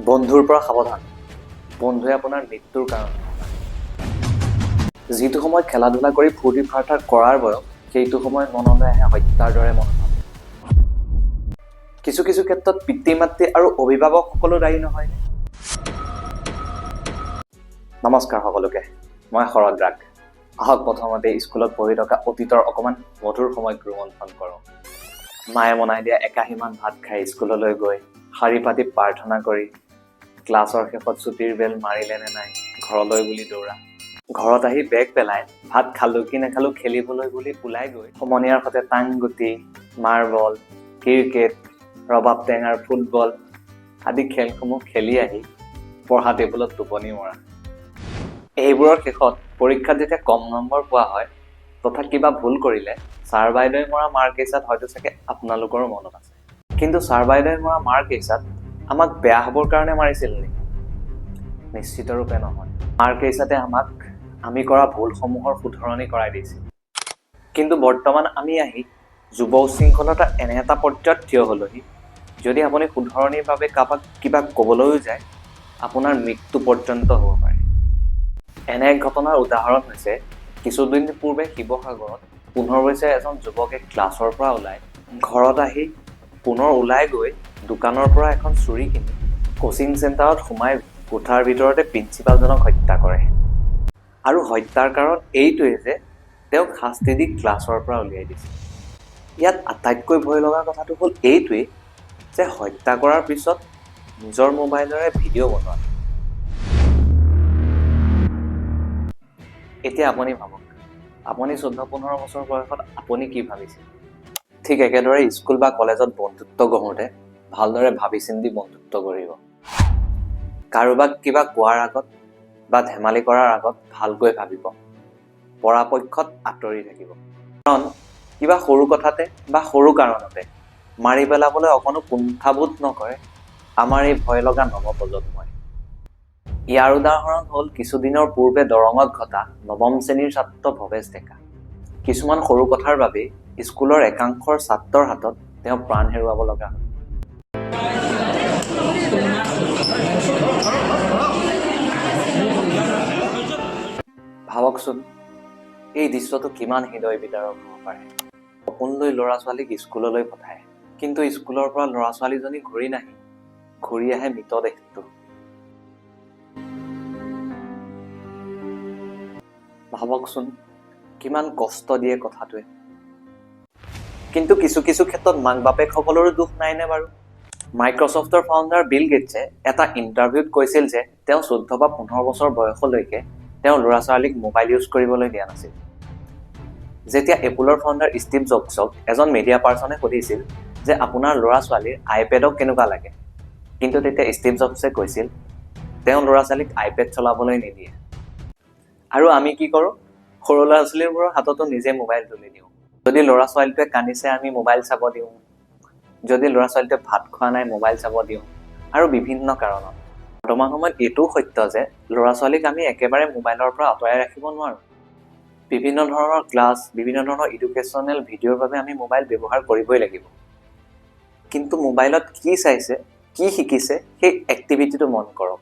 বন্ধুৰ পৰা সাৱধান। বন্ধুৱে আপোনাৰ মৃত্যুৰ কাৰণ। যিটো সময়ত খেলা ধূলা কৰি ফূৰ্তি ফাৰ্তা কৰাৰ বয়স, সেইটো সময়ত মনলৈ আহে হত্যাৰ দৰে মনোভাৱ। কিছু কিছু ক্ষেত্ৰত পিতৃ মাতৃ আৰু অভিভাৱকসকলো দায়ী নহয়। নমস্কাৰ সকলোকে, মই শৰৎ ৰাগ। আহক প্ৰথমতে স্কুলত পঢ়ি থকা অতীতৰ অকণমান মধুৰ সময়ত ৰোমন্থন কৰোঁ। মায়ে বনাই দিয়া একাহীমান ভাত খাই স্কুললৈ গৈ শাৰী পাতি প্ৰাৰ্থনা কৰি ক্লাছৰ শেষত ছুটিৰ বেল মাৰিলে নে নাই ঘৰলৈ বুলি দৌৰা। ঘৰত আহি বেগ পেলাই ভাত খালোঁ কি নাখালোঁ খেলিবলৈ বুলি ওলাই গৈ সমনীয়াৰ সৈতে টাংগুটি, মাৰ্বল, ক্ৰিকেট, ৰবাব টেঙাৰ ফুটবল আদি খেলসমূহ খেলি আহি পঢ়া টেবুলত টোপনি মৰা। এইবোৰৰ শেষত পৰীক্ষাত যেতিয়া কম নম্বৰ পোৱা হয় তথা কিবা ভুল কৰিলে ছাৰ বাইদেৱে মৰা মাৰ কেইচাত হয়তো চাগে আপোনালোকৰো মনত আছে। কিন্তু ছাৰ বাইদেৱে মৰা মাৰ কেইচাত আমাক বেয়া হ'বৰ কাৰণে মাৰিছিল নেকি? নিশ্চিত ৰূপে নহয়। মাৰ কেইচাতে আমাক আমি কৰা ভুলসমূহৰ শুধৰণি কৰাই দিছিল। কিন্তু বৰ্তমান আমি আহি যুৱ উশৃংখলতাৰ এনে এটা পৰ্যায়ত থিয় হ'লোহি, যদি আপুনি শুধৰণিৰ বাবে কাৰোবাক কিবা ক'বলৈও যায় আপোনাৰ মৃত্যু পৰ্যন্ত হ'ব পাৰে। এনে এক ঘটনাৰ উদাহৰণ হৈছে কিছুদিন পূৰ্বে শিৱসাগৰত 15 বছৰীয়া এজন যুৱকে ক্লাছৰ পৰা ওলাই ঘৰত আহি পুনৰ ওলাই গৈ দোকানৰ পৰা এখন চুৰি কিনি কোচিং চেণ্টাৰত সোমাই কোঠাৰ ভিতৰতে প্ৰিন্সিপালজনক হত্যা কৰে। আৰু হত্যাৰ কাৰণ এইটোৱে যে তেওঁক শাস্তি দি ক্লাছৰ পৰা উলিয়াই দিছে। ইয়াত আটাইতকৈ ভয় লগা কথাটো হ'ল এইটোৱেই যে হত্যা কৰাৰ পিছত নিজৰ মোবাইলেৰে ভিডিঅ' বনোৱা। এতিয়া আপুনি ভাবক, আপুনি 14-15 বছৰ বয়সত আপুনি কি ভাবিছিল? ঠিক একেদৰে স্কুল বা কলেজত বন্ধুত্ব গঢ়োতে ভালদৰে ভাবি চিন্তি বন্ধুত্ব গঢ়িব। কাৰোবাক কিবা কোৱাৰ আগত বা ধেমালি কৰাৰ আগত ভালকৈ ভাবিব। পৰাপক্ষত আঁতৰি থাকিব। কাৰণ কিবা সৰু কথাতে বা সৰু কাৰণতে মাৰি পেলাবলৈ অকণো কুণ্ঠাবোধ নকৰে আমাৰ এই ভয় লগা নৱপ্ৰজন্মই। ইয়াৰ উদাহৰণ হ'ল কিছুদিনৰ পূৰ্বে দৰঙত ঘটা 9ম শ্ৰেণীৰ ছাত্ৰ ভৱেশ ডেকা। কিছুমান সৰু কথাৰ বাবেই স্কুলৰ একাংশৰ ছাত্ৰৰ হাতত তেওঁ প্ৰাণ হেৰুৱাব লগা হ'ল। ভাবকচোন, এই দৃশ্যটো কিমান হৃদয় বিদাৰক হ'ব পাৰে। সপোন লৈ ল'ৰা ছোৱালীক স্কুললৈ পঠায়, কিন্তু স্কুলৰ পৰা ল'ৰা ছোৱালীজনী ঘূৰি নাহি ঘূৰি আহে মৃতদেহটো। ভাবকচোন কিমান কষ্ট দিয়ে কথাটোৱে। কিন্তু কিছু কিছু ক্ষেত্ৰত মাক বাপেকসকলৰো দুখ নাইনে বাৰু? মাইক্ৰছফ্টৰ ফাউণ্ডাৰ বিল গেটছে এটা ইণ্টাৰভিউত কৈছিল যে তেওঁ 14 বা 15 বছৰ বয়সলৈকে তেওঁ ল'ৰা ছোৱালীক মোবাইল ইউজ কৰিবলৈ দিয়া নাছিল। যেতিয়া এপলৰ ফাউণ্ডাৰ ষ্টিভ জবছক এজন মিডিয়া পাৰ্চনে সুধিছিল যে আপোনাৰ ল'ৰা ছোৱালীৰ আইপেডক কেনেকুৱা লাগে, কিন্তু তেতিয়া ষ্টিভ জবছে কৈছিল তেওঁ ল'ৰা ছোৱালীক আইপেড চলাবলৈ নিদিয়ে। আৰু আমি কি কৰোঁ? সৰু ল'ৰা ছোৱালীবোৰৰ হাততো নিজে মোবাইল তুলি দিওঁ। যদি ল'ৰা ছোৱালীটোৱে কান্দিছে আমি মোবাইল চাব দিওঁ, যদি ল'ৰা ছোৱালীটোৱে ভাত খোৱা নাই মোবাইল চাব দিওঁ, আৰু বিভিন্ন কাৰণত। বৰ্তমান সময়ত এইটোও সত্য যে ল'ৰা ছোৱালীক আমি একেবাৰে মোবাইলৰ পৰা আঁতৰাই ৰাখিব নোৱাৰোঁ। বিভিন্ন ধৰণৰ ক্লাছ, বিভিন্ন ধৰণৰ এডুকেশ্যনেল ভিডিঅ'ৰ বাবে আমি মোবাইল ব্যৱহাৰ কৰিবই লাগিব। কিন্তু মোবাইলত কি চাইছে, কি শিকিছে সেই এক্টিভিটিটো মন কৰক।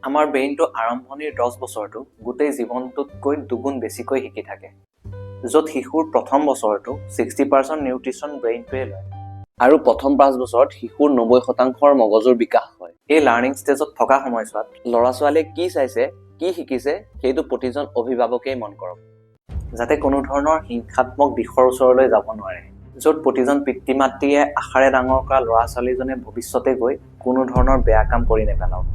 আমাৰ ব্ৰেইনটো আৰম্ভণিৰ 10 বছৰটো গোটেই জীৱনটোতকৈ দুগুণ বেছিকৈ শিকি থাকে, য'ত শিশুৰ প্ৰথম বছৰটো 60% নিউট্ৰিশ্যন ব্ৰেইনটোৱে লয়। আৰু প্ৰথম 5 বছৰত শিশুৰ 90% মগজুৰ বিকাশ হয়। এই লাৰ্ণিং ষ্টেজত থকা সময়ছোৱাত ল'ৰা ছোৱালীয়ে কি চাইছে, কি শিকিছে সেইটো প্ৰতিজন অভিভাৱকেই মন কৰক, যাতে কোনো ধৰণৰ হিংসাত্মক দিশৰ ওচৰলৈ যাব নোৱাৰে, য'ত প্ৰতিজন পিতৃ মাতৃয়ে আশাৰে ডাঙৰ কৰা ল'ৰা ছোৱালীজনে ভৱিষ্যতে গৈ কোনো ধৰণৰ বেয়া কাম কৰি নেপেলাওক।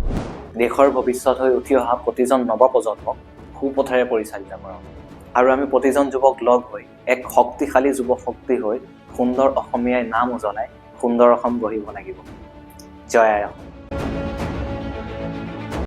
দেশৰ ভৱিষ্যত হৈ উঠি অহা প্ৰতিজন নৱপ্ৰজন্মক সুপথেৰে পৰিচালিত কৰক। আৰু আমি প্ৰতিজন যুৱক লগ হৈ এক শক্তিশালী যুৱ শক্তি হৈ সুন্দৰ অসমীয়াই নাম উজ্বলাই সুন্দৰ অসম গঢ়িব লাগিব। জয় আই অসম।